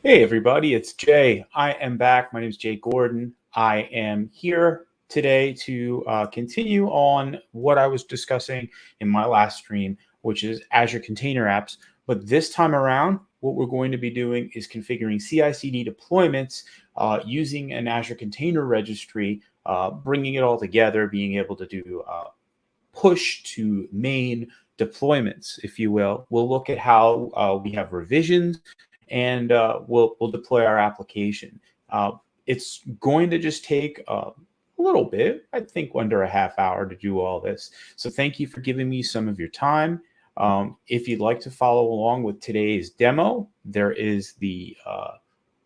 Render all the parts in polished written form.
Hey everybody, it's Jay. I am back. My name is Jay Gordon. I am here today to continue on what I was discussing in my last stream, which is Azure Container Apps. But this time around, what we're going to be doing is configuring CI/CD deployments using an Azure Container Registry, bringing it all together, being able to do push to main deployments, if you will. We'll look at how we have revisions and we'll deploy our application. It's going to just take a little bit, I think under a half hour to do all this. So thank you for giving me some of your time. If you'd like to follow along with today's demo, there is the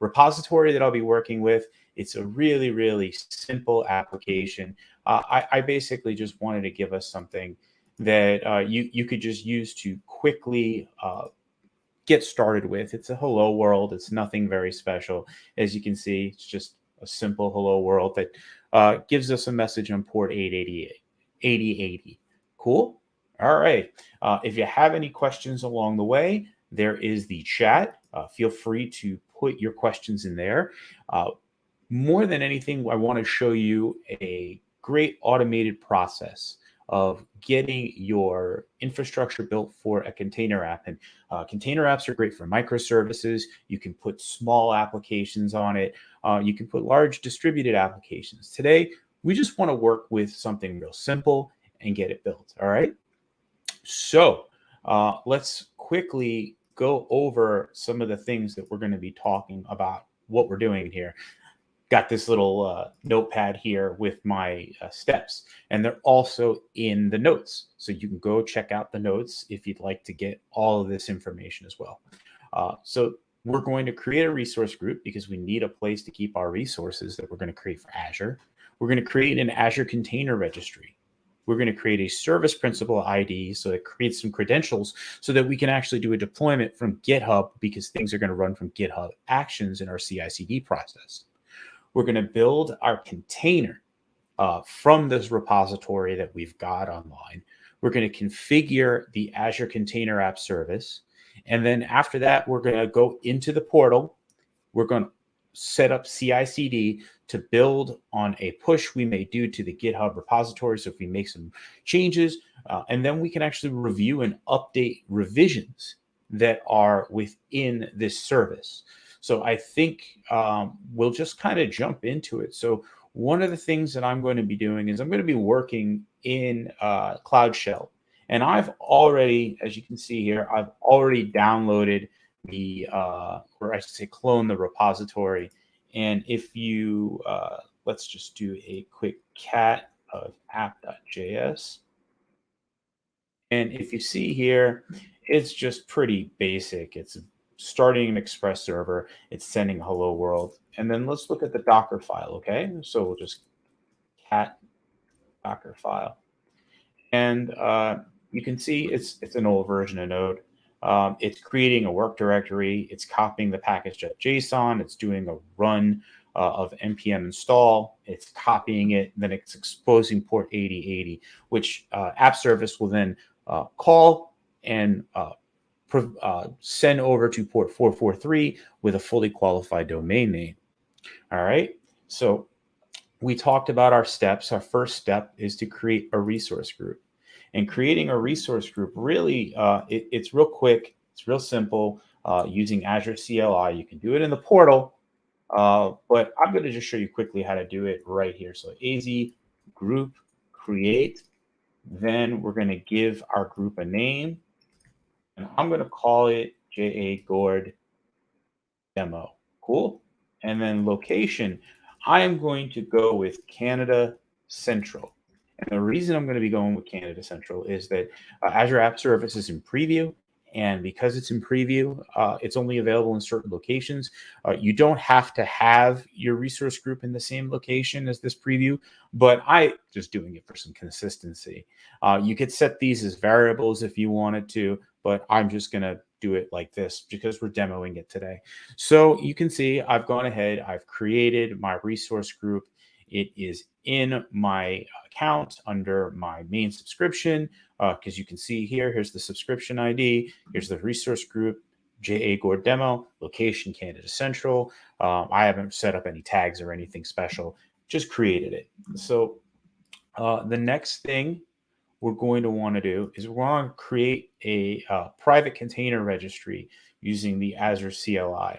repository that I'll be working with. It's a really, really simple application. I basically just wanted to give us something that you could just use to quickly get started with. It's a hello world. It's nothing very special. As you can see, it's just a simple hello world that gives us a message on port 8080. Cool. All right. If you have any questions along the way, there is the chat. Feel free to put your questions in there. More than anything, I want to show you a great automated process of getting your infrastructure built for a container app. And container apps are great for microservices. You can put small applications on it. You can put large distributed applications. Today, we just want to work with something real simple and get it built. All right. So let's quickly go over some of the things that we're going to be talking about, what we're doing here. Got this little notepad here with my steps, and they're also in the notes. So you can go check out the notes if you'd like to get all of this information as well. So we're going to create a resource group because we need a place to keep our resources that we're going to create for Azure. We're going to create an Azure Container Registry. We're going to create a service principal ID, so it creates some credentials so that we can actually do a deployment from GitHub, because things are going to run from GitHub Actions in our CI/CD process. We're going to build our container from this repository that we've got online. We're going to configure the Azure Container App Service. And then after that, we're going to go into the portal. We're going to set up CI/CD to build on a push we may do to the GitHub repository. So if we make some changes, and then we can actually review and update revisions that are within this service. So I think we'll just kind of jump into it. So one of the things that I'm going to be doing is I'm going to be working in Cloud Shell. And I've already, as you can see here, I've already downloaded the, or I should say clone the repository. And if you, let's just do a quick cat of app.js. And if you see here, it's just pretty basic. It's starting an Express server, it's sending hello world. And then let's look at the Docker file, okay? So we'll just cat Docker file. And you can see it's an old version of Node. It's creating a work directory. It's copying the package.json. It's doing a run of npm install. It's copying it. Then it's exposing port 8080, which app service will then call and send over to port 443 with a fully qualified domain name. All right. So we talked about our steps. Our first step is to create a resource group. And creating a resource group, really, it's real quick. It's real simple using Azure CLI. You can do it in the portal, but I'm going to just show you quickly how to do it right here. So AZ group create. Then we're going to give our group a name. And I'm going to call it JA Gord Demo. Cool. And then location, I am going to go with Canada Central. And the reason I'm going to be going with Canada Central is that Azure App Service is in preview. And because it's in preview, it's only available in certain locations. You don't have to have your resource group in the same location as this preview, but I just doing it for some consistency. You could set these as variables if you wanted to, but I'm just going to do it like this because we're demoing it today. So you can see I've gone ahead, I've created my resource group. It is in my account under my main subscription, because you can see here, here's the subscription ID, here's the resource group, J.A. Gord demo, location Canada Central. I haven't set up any tags or anything special, just created it. So the next thing we're going to want to do is we're going to create a private container registry using the Azure CLI.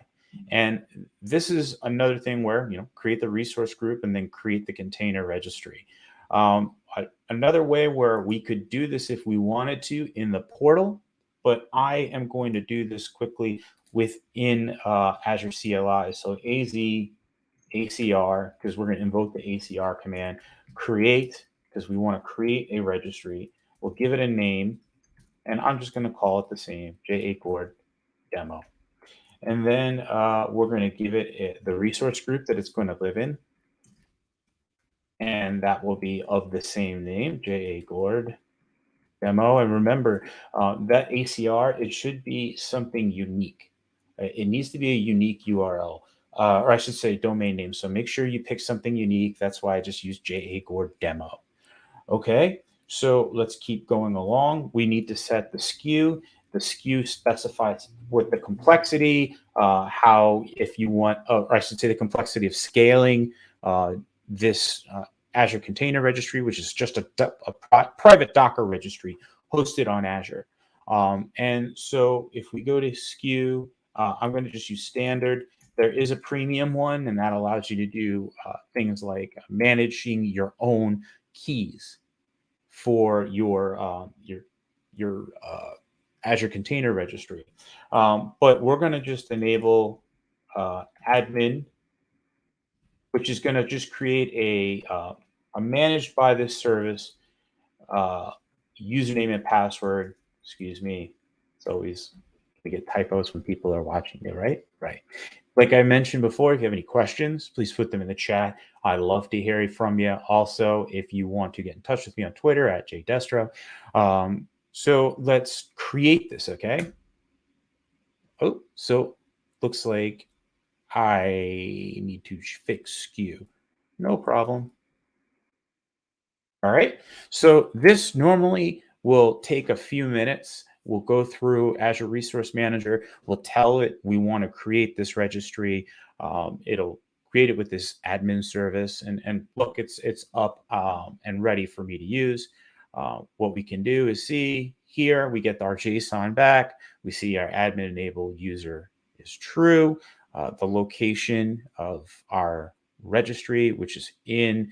And this is another thing where, create the resource group and then create the container registry. Another way where we could do this if we wanted to in the portal, but I am going to do this quickly within Azure CLI. So AZ ACR, because we're going to invoke the ACR command, create, because we want to create a registry. We'll give it a name, and I'm just going to call it the same, J.A. Gord demo. And then we're going to give it the resource group that it's going to live in. And that will be of the same name, J.A. Gord demo. And remember, that ACR, it should be something unique. It needs to be a unique URL. Or I should say domain name. So make sure you pick something unique. That's why I just used J.A. Gord demo. Okay, so let's keep going along. We need to set the SKU. The SKU specifies what the complexity, how, if you want, or I should say the complexity of scaling this Azure Container Registry, which is just a private Docker registry hosted on Azure. And so if we go to SKU, I'm going to just use standard. There is a premium one, and that allows you to do things like managing your own keys for your Azure Container Registry. But we're going to just enable admin, which is going to just create a managed by this service username and password. Excuse me. It's always, we get typos when people are watching it, right? Right. Like I mentioned before, if you have any questions, please put them in the chat. I love to hear from you. Also, if you want to get in touch with me on Twitter at @JDestro. So let's create this, okay? Oh, so looks like I need to fix SKU. No problem. All right. So this normally will take a few minutes. We'll go through Azure Resource Manager. We'll tell it we want to create this registry. It'll create it with this admin service. And look, it's up and ready for me to use. What we can do is see here, we get our JSON back. We see our admin enabled user is true. The location of our registry, which is in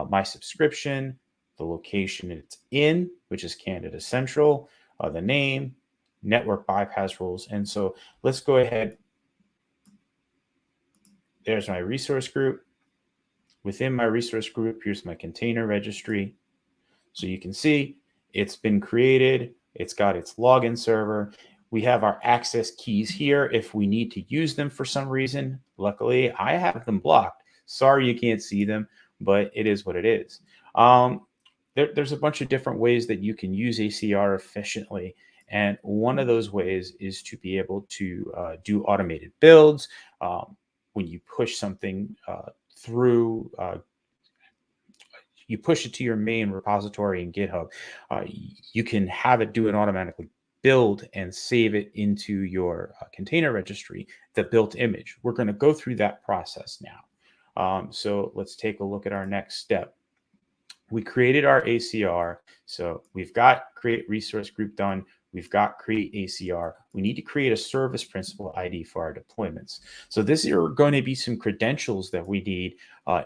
my subscription, the location it's in, which is Canada Central, the name, network bypass rules. And so let's go ahead. There's my resource group. Within my resource group, here's my container registry. So you can see it's been created. It's got its login server. We have our access keys here if we need to use them for some reason. Luckily, I have them blocked. Sorry you can't see them, but it is what it is. There's a bunch of different ways that you can use ACR efficiently. And one of those ways is to be able to do automated builds. When you push something through, you push it to your main repository in GitHub, you can have it do an automatically build and save it into your container registry, the built image. We're going to go through that process now. So let's take a look at our next step. We created our ACR. So we've got create resource group done. We've got create ACR. We need to create a service principal ID for our deployments. So this are going to be some credentials that we need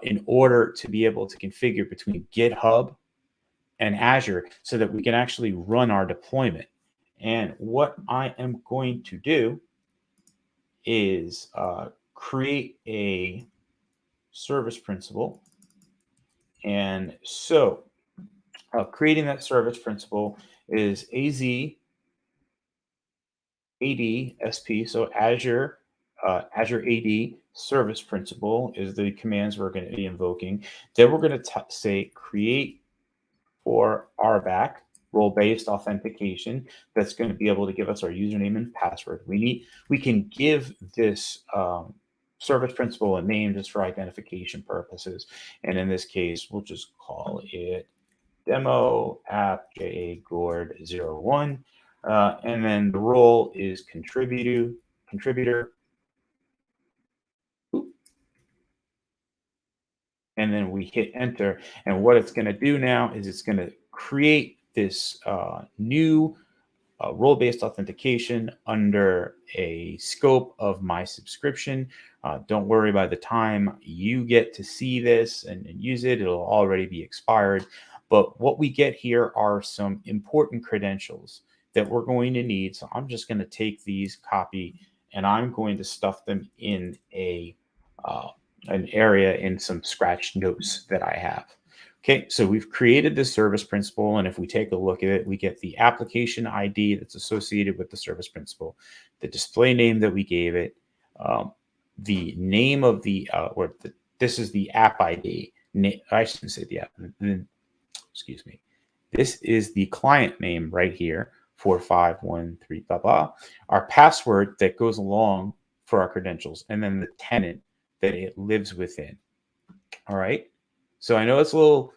in order to be able to configure between GitHub and Azure so that we can actually run our deployment. And what I am going to do is create a service principal. And so creating that service principal is AD SP. So Azure AD service principal is the commands we're going to be invoking. Then we're going to say create for RBAC, role-based authentication. That's going to be able to give us our username and password. We can give this service principal a name just for identification purposes. And in this case, we'll just call it demo app J.A. Gord 01. And then the role is contributor. contributor. And then we hit enter. And what it's going to do now is it's going to create this new role-based authentication under a scope of my subscription. Don't worry, by the time you get to see this and use it, it'll already be expired. But what we get here are some important credentials that we're going to need. So I'm just going to take these, copy, and I'm going to stuff them in an area in some scratch notes that I have. Okay, so we've created this service principal, and if we take a look at it, we get the application ID that's associated with the service principal, the display name that we gave it, the name of this is the app ID. I shouldn't say the app. Excuse me. This is the client name right here, 4513 blah blah. Our password that goes along for our credentials, and then the tenant that it lives within. All right. So I know it's a little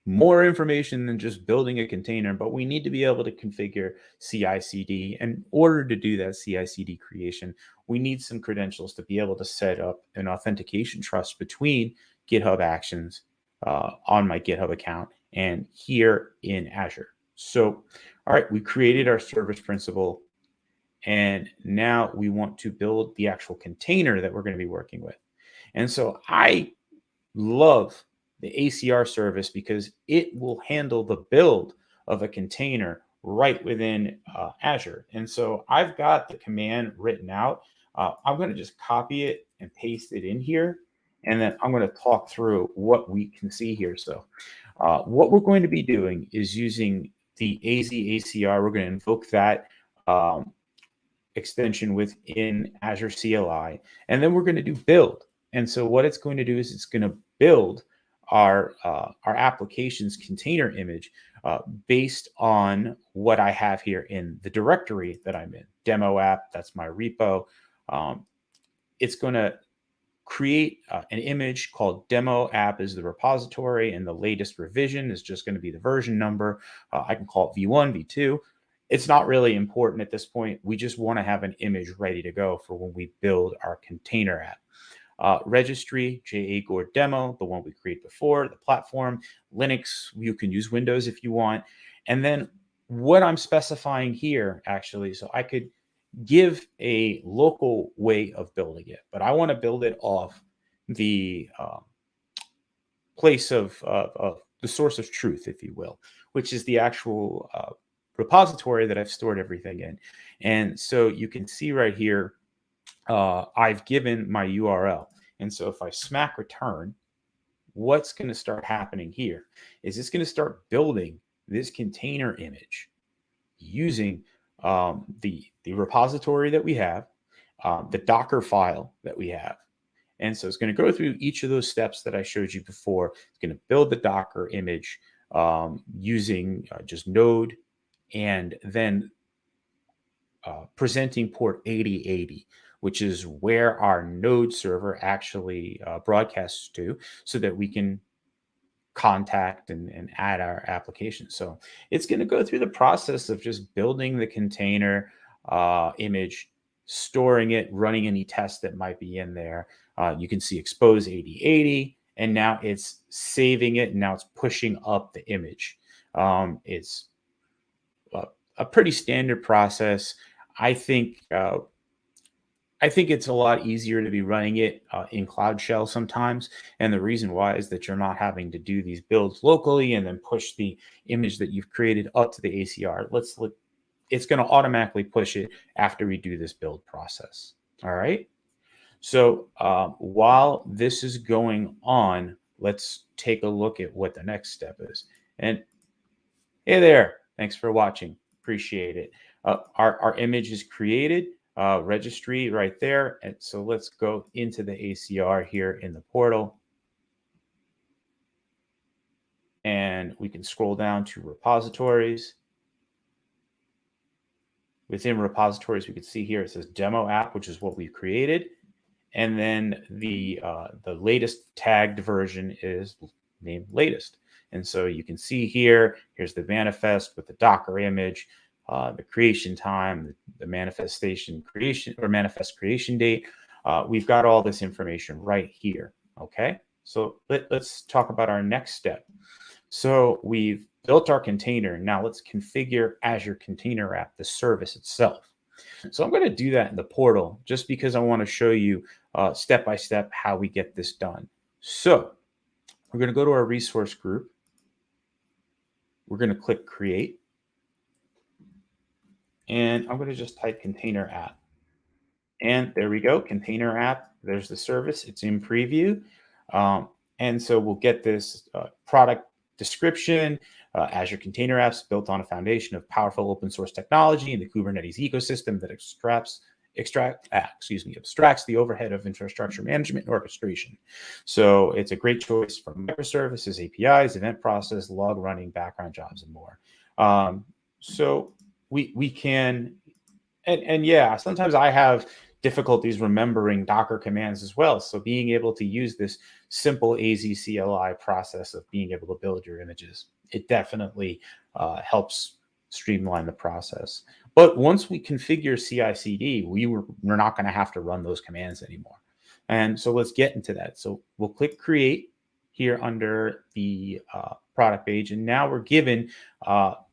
more information than just building a container, but we need to be able to configure CI/CD. In order to do that CI/CD creation, we need some credentials to be able to set up an authentication trust between GitHub Actions on my GitHub account and here in Azure. So, all right, we created our service principal, and now we want to build the actual container that we're going to be working with. And so I love the ACR service because it will handle the build of a container right within Azure. And so I've got the command written out. I'm going to just copy it and paste it in here. And then I'm going to talk through what we can see here. So what we're going to be doing is using the AZACR. We're going to invoke that extension within Azure CLI. And then we're going to do build. And so what it's going to do is it's going to build our application's container image based on what I have here in the directory that I'm in. Demo app, that's my repo. It's going to create an image called demo app is the repository, and the latest revision is just going to be the version number. I can call it V1, V2. It's not really important at this point. We just want to have an image ready to go for when we build our container app. Registry, J.A. Gord demo, the one we created before, the platform, Linux, you can use Windows if you want. And then what I'm specifying here, actually, so I could give a local way of building it, but I want to build it off the place of the source of truth, if you will, which is the actual repository that I've stored everything in. And so you can see right here, I've given my URL. And so if I smack return, what's going to start happening here is it's going to start building this container image using the repository that we have, the Docker file that we have. And so it's going to go through each of those steps that I showed you before. It's going to build the Docker image using just Node, and then presenting port 8080, which is where our Node server actually broadcasts to, so that we can contact and add our application. So it's going to go through the process of just building the container image, storing it, running any tests that might be in there. You can see expose 8080, and now it's saving it, and now it's pushing up the image. It's a pretty standard process. I think it's a lot easier to be running it in Cloud Shell sometimes. And the reason why is that you're not having to do these builds locally and then push the image that you've created up to the ACR. It's going to automatically push it after we do this build process. All right. So while this is going on, let's take a look at what the next step is. And hey there, thanks for watching. Appreciate it. Our image is created. Registry right there. And so let's go into the ACR here in the portal. And we can scroll down to repositories. Within repositories, we can see here it says demo app, which is what we've created. And then the latest tagged version is named latest. And so you can see here, here's the manifest with the Docker image. the creation time, the manifestation creation or manifest creation date. We've got all this information right here. Okay, so let's talk about our next step. So we've built our container. Now let's configure Azure Container App, the service itself. So I'm going to do that in the portal just because I want to show you step by step how we get this done. So we're going to go to our resource group. We're going to click create. And I'm going to just type container app. And there we go, container app. There's the service. It's in preview. And so we'll get this product description. Azure Container Apps built on a foundation of powerful open source technology in the Kubernetes ecosystem that abstracts the overhead of infrastructure management and orchestration. So it's a great choice for microservices, APIs, event process, log running, background jobs, and more. So we can, and yeah, sometimes I have difficulties remembering Docker commands as well. So being able to use this simple AZ CLI process of being able to build your images, it definitely helps streamline the process. But once we configure CI/CD, we're not going to have to run those commands anymore. And so let's get into that. So we'll click create here under the product page. And now we're given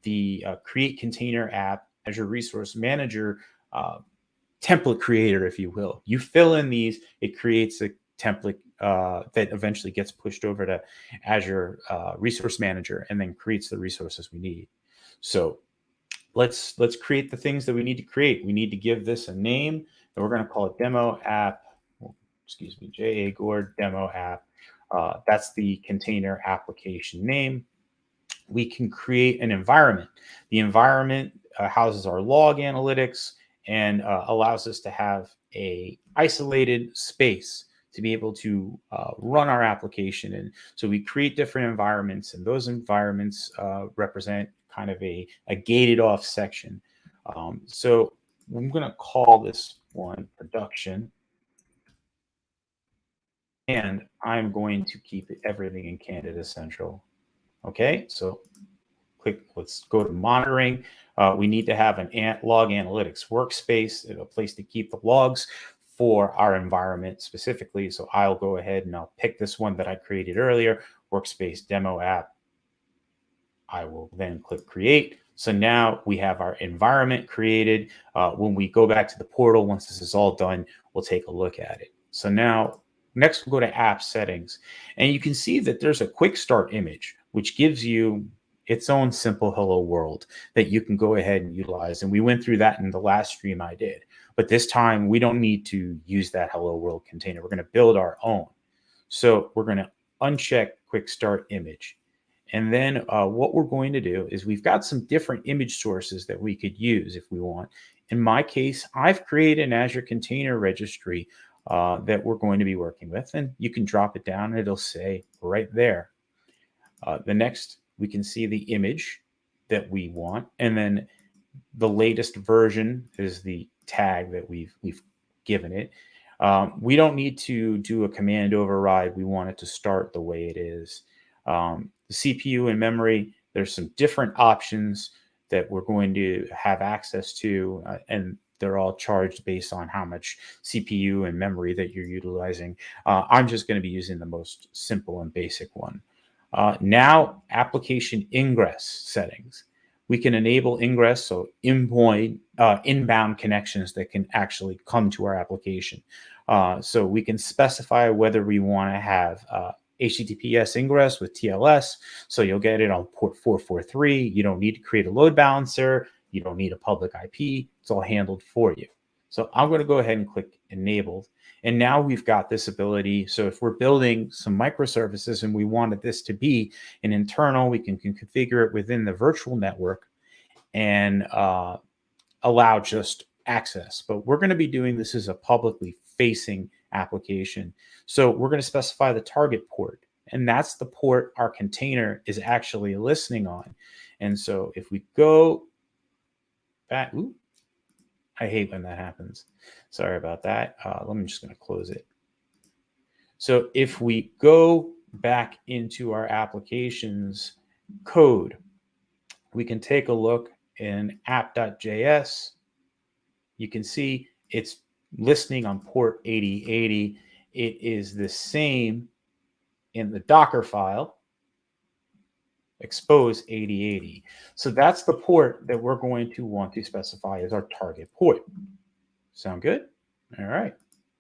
the create container app Azure Resource Manager template creator, if you will. You fill in these, it creates a template that eventually gets pushed over to Azure Resource Manager and then creates the resources we need. So let's create the things that we need to create. We need to give this a name, and we're going to call it demo app. Excuse me, J.A. Gord demo app. That's the container application name. We can create an environment. The environment houses our log analytics and allows us to have a isolated space to be able to run our application. And so we create different environments, and those environments represent kind of a gated off section. So I'm going to call this one production. And I'm going to keep everything in Canada Central. Okay, so let's go to monitoring. We need to have an log analytics workspace, a place to keep the logs for our environment specifically. So I'll go ahead and I'll pick this one that I created earlier, workspace demo app. I will then click create. So now we have our environment created. When we go back to the portal, once this is all done, we'll take a look at it. So now next we'll go to app settings, and you can see that there's a Quickstart image, which gives you its own simple hello world that you can go ahead and utilize. And we went through that in the last stream I did, but this time we don't need to use that hello world container. We're going to build our own. So we're going to uncheck Quickstart image. And then what we're going to do is we've got some different image sources that we could use if we want. In my case, I've created an Azure Container Registry that we're going to be working with, and you can drop it down and it'll say right there. The next, we can see the image that we want, and then the latest version is the tag that we've given it. We don't need to do a command override. We want it to start the way it is. The CPU and memory, there's some different options that we're going to have access to, and they're all charged based on how much CPU and memory that you're utilizing. I'm just going to be using the most simple and basic one. Now, application ingress settings. We can enable ingress, so inbound connections that can actually come to our application. So we can specify whether we want to have HTTPS ingress with TLS, so you'll get it on port 443. You don't need to create a load balancer. You don't need a public IP. It's all handled for you. So I'm going to go ahead and click enabled. And now we've got this ability. So if we're building some microservices and we wanted this to be an internal, we can configure it within the virtual network and allow just access. But we're going to be doing this as a publicly facing application. So we're going to specify the target port, and that's the port our container is actually listening on. And so if we go back, I hate when that happens. Sorry about that. I'm just going to close it. So if we go back into our applications code, we can take a look in app.js, you can see it's listening on port 8080. It is the same in the Docker file, expose 8080. So that's the port that we're going to want to specify as our target port. Sound good? All right.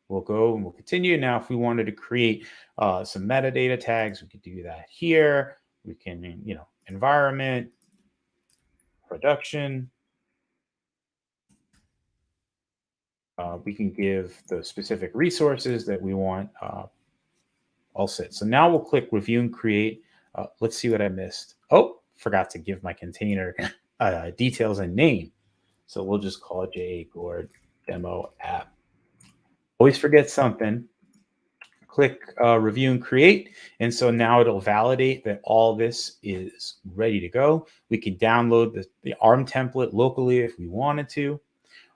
We'll go and we'll continue. Now, if we wanted to create some metadata tags, we could do that here. We can, environment, production. We can give the specific resources that we want all set. So now we'll click review and create. Let's see what I missed. Oh, forgot to give my container details and name. So we'll just call it JGord demo app. Always forget something. Click review and create. And so now it'll validate that all this is ready to go. We can download the ARM template locally if we wanted to,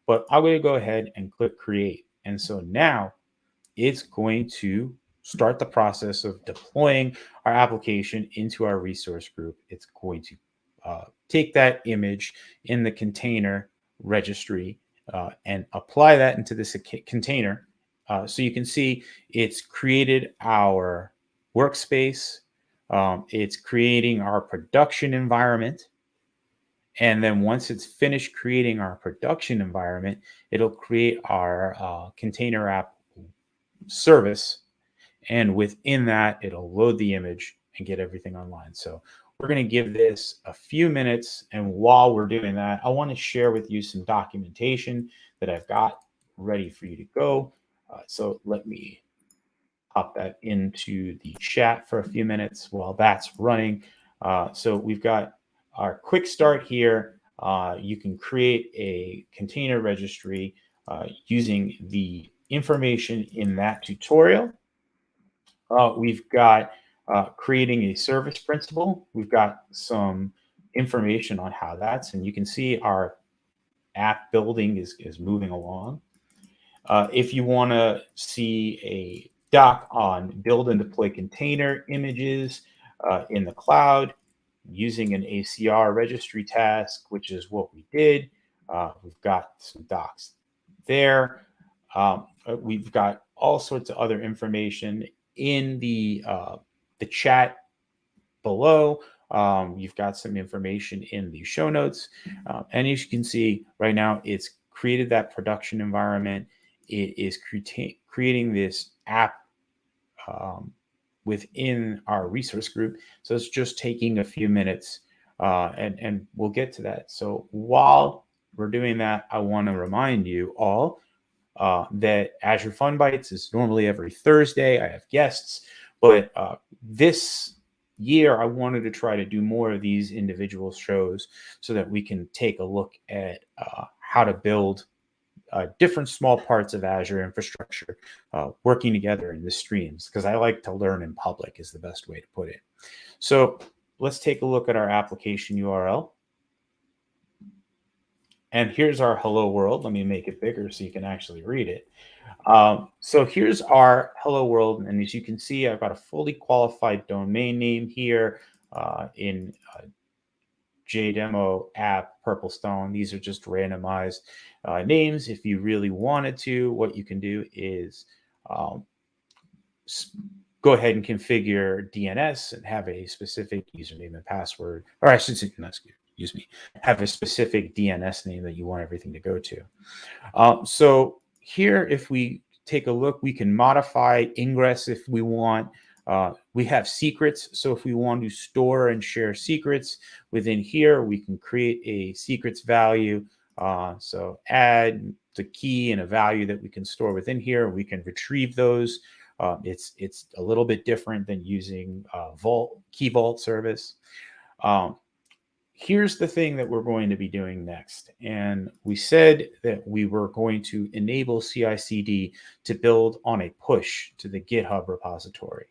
but I'm going to go ahead and click create. And so now it's going to start the process of deploying our application into our resource group. It's going to take that image in the container registry and apply that into this container. So you can see it's created our workspace. It's creating our production environment. And then once it's finished creating our production environment, it'll create our container app service. And within that, it'll load the image and get everything online. So we're going to give this a few minutes. And while we're doing that, I want to share with you some documentation that I've got ready for you to go. So let me pop that into the chat for a few minutes while that's running. So we've got our Quickstart here. You can create a container registry using the information in that tutorial. We've got creating a service principal. We've got some information on how that's, and you can see our app building is moving along. If you want to see a doc on build and deploy container images in the cloud using an ACR registry task, which is what we did, we've got some docs there. We've got all sorts of other information in the chat below. You've got some information in the show notes. And as you can see right now, it's created that production environment. It is creating this app within our resource group. So it's just taking a few minutes and we'll get to that. So while we're doing that, I want to remind you all that Azure Fun Bites is normally every Thursday. I have guests, but this year I wanted to try to do more of these individual shows so that we can take a look at how to build different small parts of Azure infrastructure working together in the streams, because I like to learn in public is the best way to put it. So let's take a look at our application URL. And here's our hello world. Let me make it bigger so you can actually read it. So here's our hello world. And as you can see, I've got a fully qualified domain name here in JDemo app Purple Stone. These are just randomized names. If you really wanted to, what you can do is go ahead and configure DNS and have a specific username and password, or I should say, excuse me, have a specific DNS name that you want everything to go to. So here, if we take a look, we can modify Ingress if we want. We have secrets. So if we want to store and share secrets within here, we can create a secrets value. So add the key and a value that we can store within here. We can retrieve those. It's a little bit different than using Key Vault service. Here's the thing that we're going to be doing next. And we said that we were going to enable CI/CD to build on a push to the GitHub repository.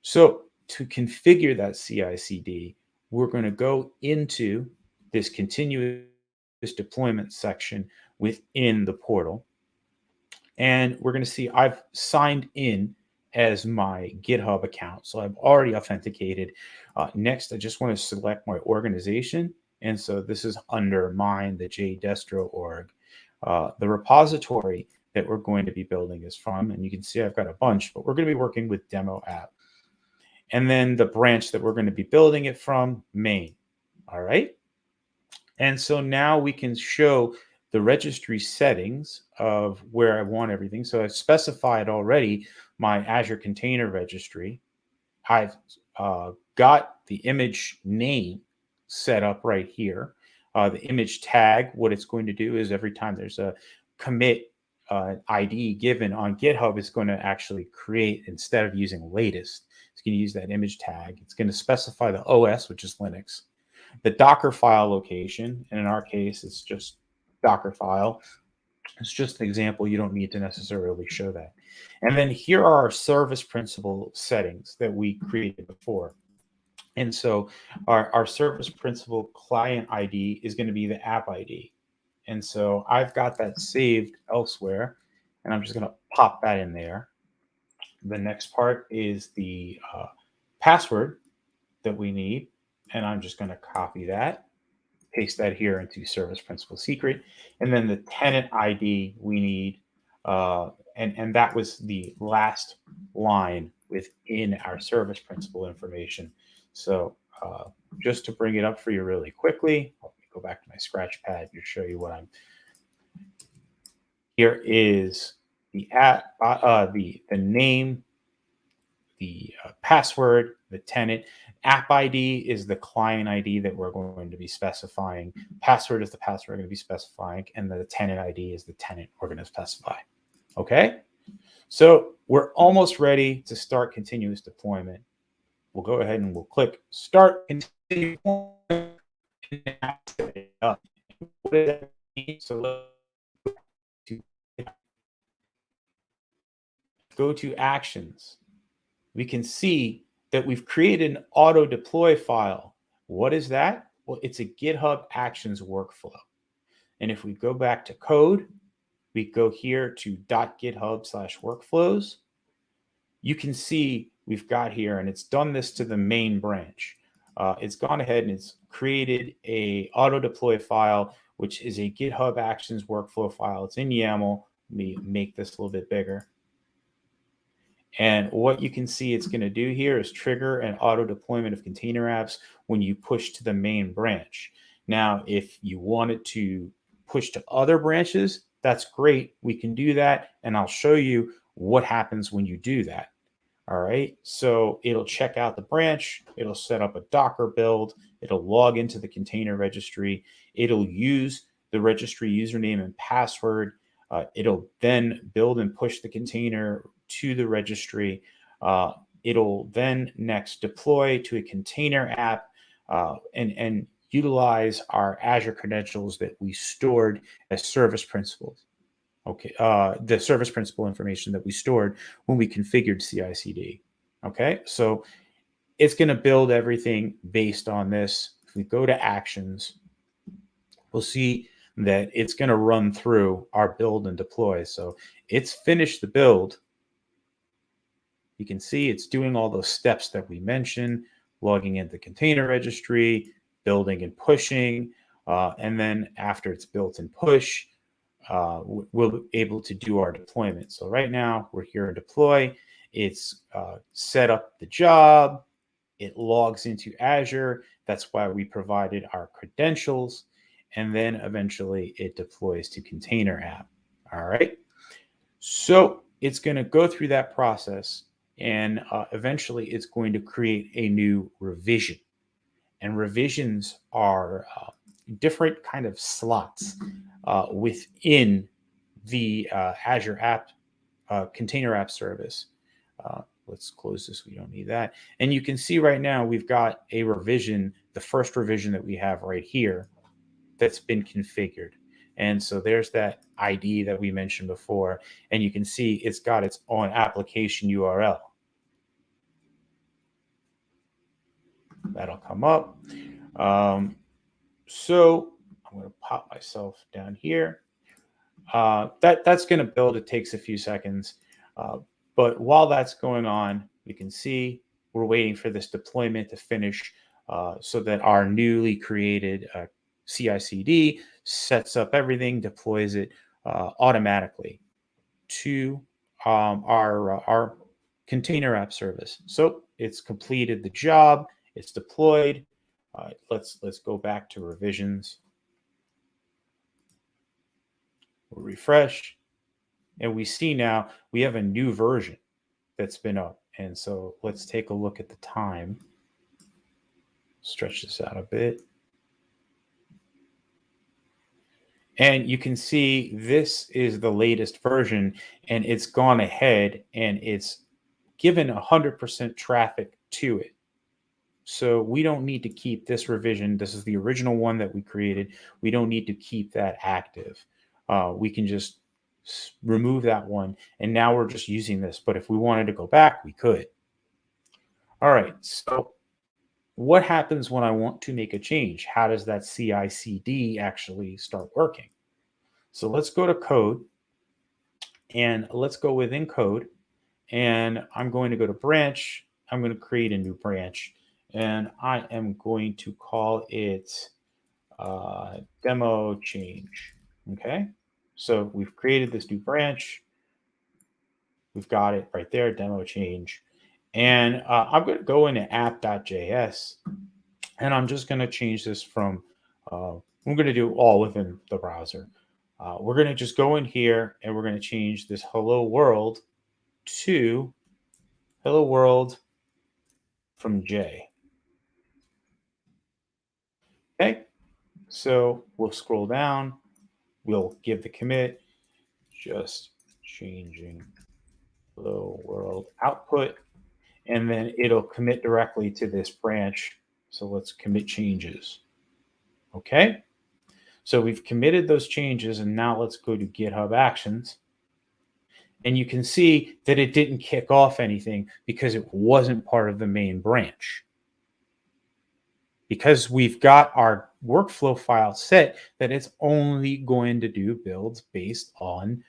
So to configure that CI/CD, we're going to go into this continuous deployment section within the portal. And we're going to see I've signed in as my GitHub account. So I've already authenticated. Next, I just want to select my organization. And so this is under mine, the jdestro org. The repository that we're going to be building is from, and you can see I've got a bunch, but we're going to be working with demo app. And then the branch that we're going to be building it from, main. All right. And so now we can show the registry settings of where I want everything. So I've specified already my Azure Container Registry. I've got the image name set up right here. The image tag, what it's going to do is every time there's a commit ID given on GitHub, it's going to actually create, instead of using latest, it's going to use that image tag. It's going to specify the OS, which is Linux, the Docker file location, and in our case, it's just Docker file. It's just an example. You don't need to necessarily show that. And then here are our service principal settings that we created before. And so our service principal client ID is going to be the app ID. And so I've got that saved elsewhere, and I'm just going to pop that in there. The next part is the password that we need, and I'm just going to copy that, paste that here into service principal secret, and then the tenant ID we need, and that was the last line within our service principal information. So just to bring it up for you really quickly, let me go back to my scratch pad to show you what I'm. Here is the the name, the password, the tenant. App ID is the client ID that we're going to be specifying. Password is the password we're going to be specifying, and the tenant ID is the tenant we're going to specify. Okay, so we're almost ready to start continuous deployment. We'll go ahead and we'll click Start Continuous Deployment and activate it up. What does that mean? So let's go to Actions. We can see that we've created an auto deploy file. What is that? Well, it's a GitHub Actions workflow. And if we go back to code, we go here to .github/workflows. You can see we've got here, and it's done this to the main branch. It's gone ahead and it's created a auto deploy file, which is a GitHub Actions workflow file. It's in YAML. Let me make this a little bit bigger. And what you can see it's going to do here is trigger an auto deployment of container apps when you push to the main branch. Now, if you wanted to push to other branches, that's great. We can do that. And I'll show you what happens when you do that. All right. So it'll check out the branch. It'll set up a Docker build. It'll log into the container registry. It'll use the registry username and password. It'll then build and push the container to the registry. It'll then next deploy to a container app and utilize our Azure credentials that we stored as service principals. Okay, the service principal information that we stored when we configured CI/CD. Okay, so it's going to build everything based on this. If we go to Actions, we'll see that it's going to run through our build and deploy. So it's finished the build. You can see it's doing all those steps that we mentioned, logging into the container registry, building and pushing. And then after it's built and push, we'll be able to do our deployment. So right now we're here in deploy. It's set up the job. It logs into Azure. That's why we provided our credentials. And then eventually it deploys to container app. All right. So it's going to go through that process, and eventually it's going to create a new revision. And revisions are different kind of slots within the Azure app container app service. Let's close this. We don't need that. And you can see right now we've got a revision, the first revision that we have right here that's been configured. And so there's that ID that we mentioned before. And you can see it's got its own application URL. That'll come up. So I'm going to pop myself down here. That's going to build. It takes a few seconds. But while that's going on, you can see we're waiting for this deployment to finish. so that our newly created CI/CD sets up everything, deploys it automatically to our container app service. So it's completed the job. It's deployed. Let's go back to revisions. We'll refresh, and we see now we have a new version that's been up. And so let's take a look at the time. Stretch this out a bit. And you can see this is the latest version, and it's gone ahead and it's given 100% traffic to it. So we don't need to keep this revision. This is the original one that we created. We don't need to keep that active. We can just remove that one, and now we're just using this. But if we wanted to go back, we could. All right, so what happens when I want to make a change? How does that CI/CD actually start working? So let's go to code, and let's go within code, and I'm going to go to branch. I'm going to create a new branch, and I am going to call it demo change. Okay, so we've created this new branch. We've got it right there, demo change. And I'm going to go into app.js, and I'm just going to change this from, we're going to do all within the browser. We're going to just go in here, and we're going to change this hello world to hello world from J. Okay, so we'll scroll down. We'll give the commit, just changing hello world output, and then it'll commit directly to this branch. So let's commit changes. Okay, so we've committed those changes, and now let's go to GitHub Actions. And you can see that it didn't kick off anything because it wasn't part of the main branch. Because we've got our workflow file set that it's only going to do builds based on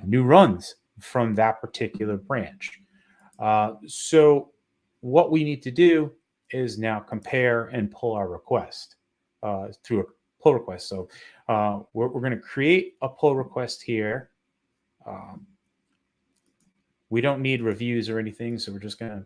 new runs from that particular branch. So what we need to do is now compare and pull our request through a pull request. So we're going to create a pull request here. We don't need reviews or anything, so we're just going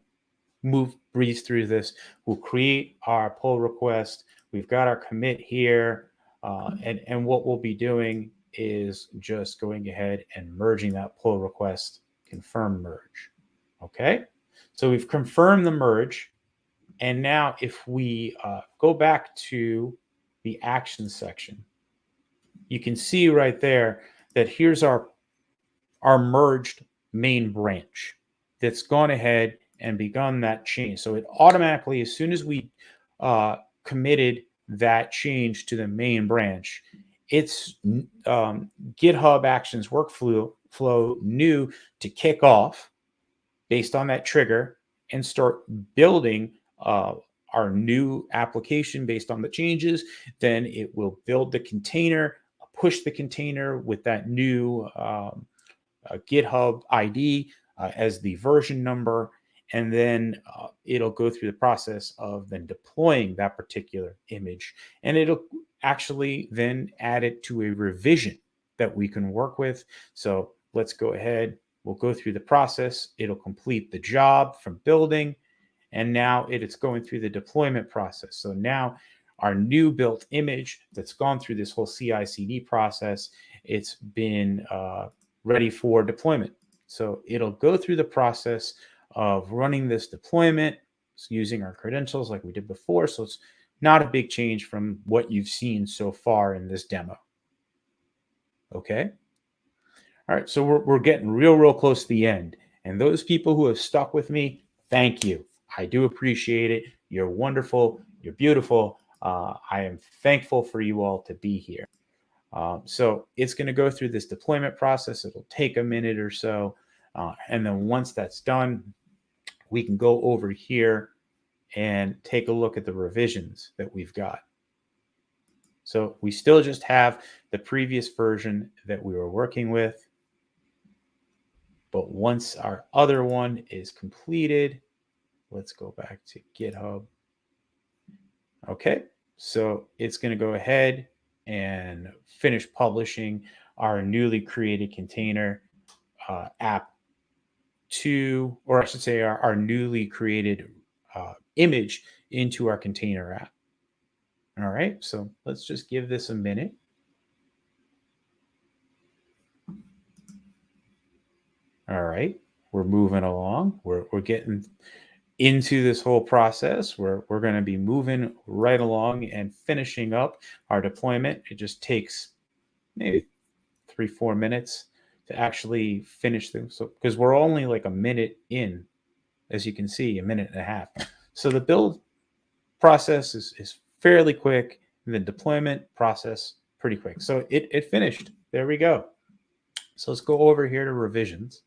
to breeze through this. We'll create our pull request. We've got our commit here, and what we'll be doing is just going ahead and merging that pull request, confirm merge. Okay, so we've confirmed the merge, and now if we go back to the actions section, you can see right there that here's our merged main branch that's gone ahead and begun that change. So it automatically, as soon as we committed that change to the main branch, it's GitHub Actions workflow knew to kick off based on that trigger and start building our new application based on the changes. Then it will build the container, push the container with that new GitHub ID as the version number, and then it'll go through the process of then deploying that particular image, and it'll actually then add it to a revision that we can work with. So let's go ahead. We'll go through the process. It'll complete the job from building, and now it's going through the deployment process. So now our new built image that's gone through this whole CI/CD process, it's been ready for deployment. So it'll go through the process of running this deployment using our credentials like we did before. So it's not a big change from what you've seen so far in this demo. Okay. All right. So we're getting real close to the end. And those people who have stuck with me, thank you. I do appreciate it. You're wonderful. You're beautiful. I am thankful for you all to be here. So it's going to go through this deployment process. It'll take a minute or so. And then once that's done, we can go over here and take a look at the revisions that we've got. So we still just have the previous version that we were working with. But once our other one is completed, let's go back to GitHub. Okay, so it's going to go ahead and finish publishing our newly created container app to, or I should say, our newly created image into our container app. All right, so let's just give this a minute. All right, we're moving along. We're getting into this whole process. We're going to be moving right along and finishing up our deployment. It just takes maybe 3-4 minutes to actually finish things. So because we're only like a minute in, as you can see, a minute and a half. So the build process is fairly quick, and the deployment process pretty quick. So it finished. There we go. So let's go over here to revisions.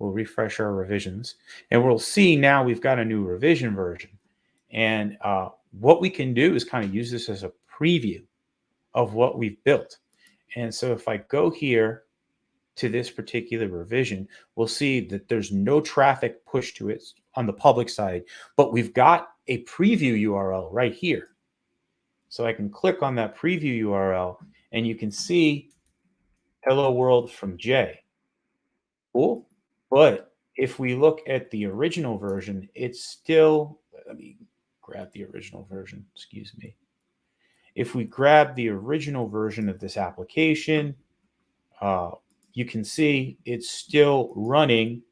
We'll refresh our revisions, and we'll see now we've got a new revision version. And what we can do is kind of use this as a preview of what we've built. And so if I go here to this particular revision, we'll see that there's no traffic pushed to it on the public side, but we've got a preview URL right here. So I can click on that preview URL and you can see hello world from Jay. Cool. But if we look at the original version, it's still, let me grab the original version, excuse me. If we grab the original version of this application, you can see it's still running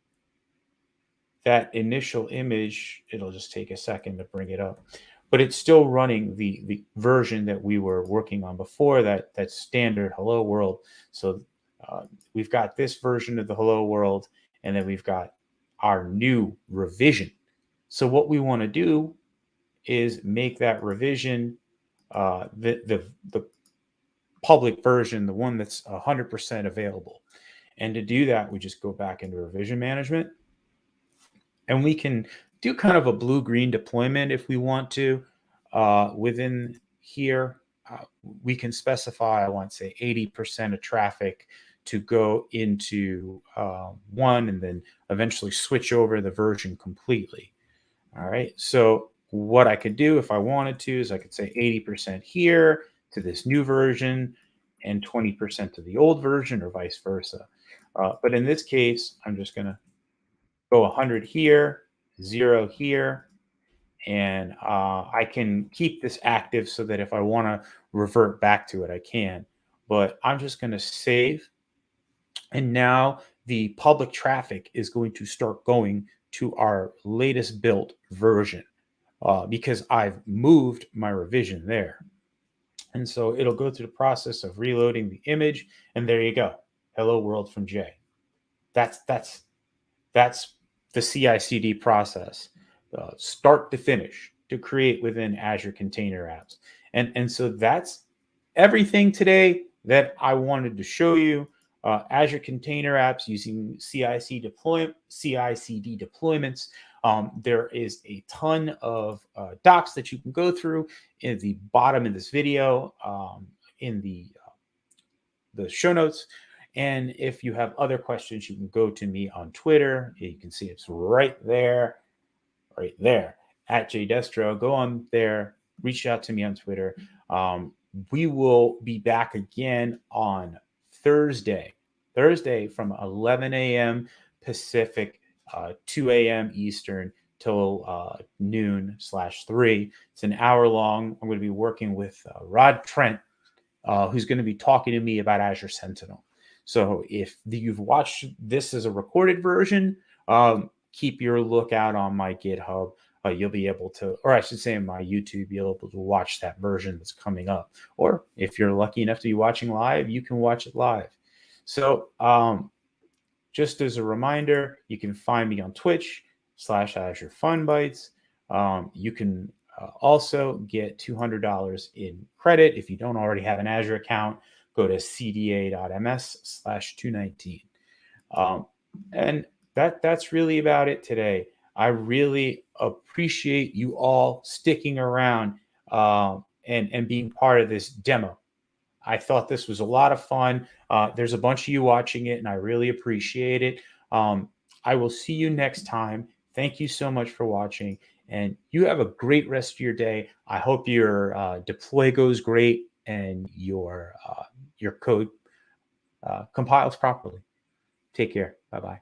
that initial image. It'll just take a second to bring it up, but it's still running the version that we were working on before, that standard hello world. So we've got this version of the hello world, and then we've got our new revision. So what we want to do is make that revision the public version, the one that's 100% available. And to do that, we just go back into revision management, and we can do kind of a blue-green deployment if we want to. Within here, we can specify, I want to say 80% of traffic to go into one, and then eventually switch over the version completely. All right, so what I could do if I wanted to is I could say 80% here to this new version and 20% to the old version, or vice versa. But in this case, I'm just going to go 100 here, 0 here, and I can keep this active so that if I want to revert back to it, I can. But I'm just going to save, and now the public traffic is going to start going to our latest built version because I've moved my revision there. And so it'll go through the process of reloading the image, and there you go. Hello world from Jay. That's the CI/CD process, start to finish, to create within Azure Container Apps. And so that's everything today that I wanted to show you. Azure Container Apps using CI/CD deployments. There is a ton of docs that you can go through in the bottom of this video, in the show notes. And if you have other questions, you can go to me on Twitter. You can see it's right there at JDestro. Go on there, reach out to me on Twitter. We will be back again on Thursday from 11 a.m. Pacific, 2 a.m. Eastern till noon/3. It's an hour long. I'm going to be working with Rod Trent, who's going to be talking to me about Azure Sentinel. So if you've watched this as a recorded version, keep your lookout on my GitHub. You'll be able to, or I should say in my YouTube, you'll be able to watch that version that's coming up. Or if you're lucky enough to be watching live, you can watch it live. So just as a reminder, you can find me on Twitch/Azure Fun Bites. You can also get $200 in credit if you don't already have an Azure account. Go to cda.ms/219. And that's really about it today. I really appreciate you all sticking around and being part of this demo. I thought this was a lot of fun. There's a bunch of you watching it, and I really appreciate it. I will see you next time. Thank you so much for watching, And you have a great rest of your day. I hope your deploy goes great and your code compiles properly. Take care. Bye-bye.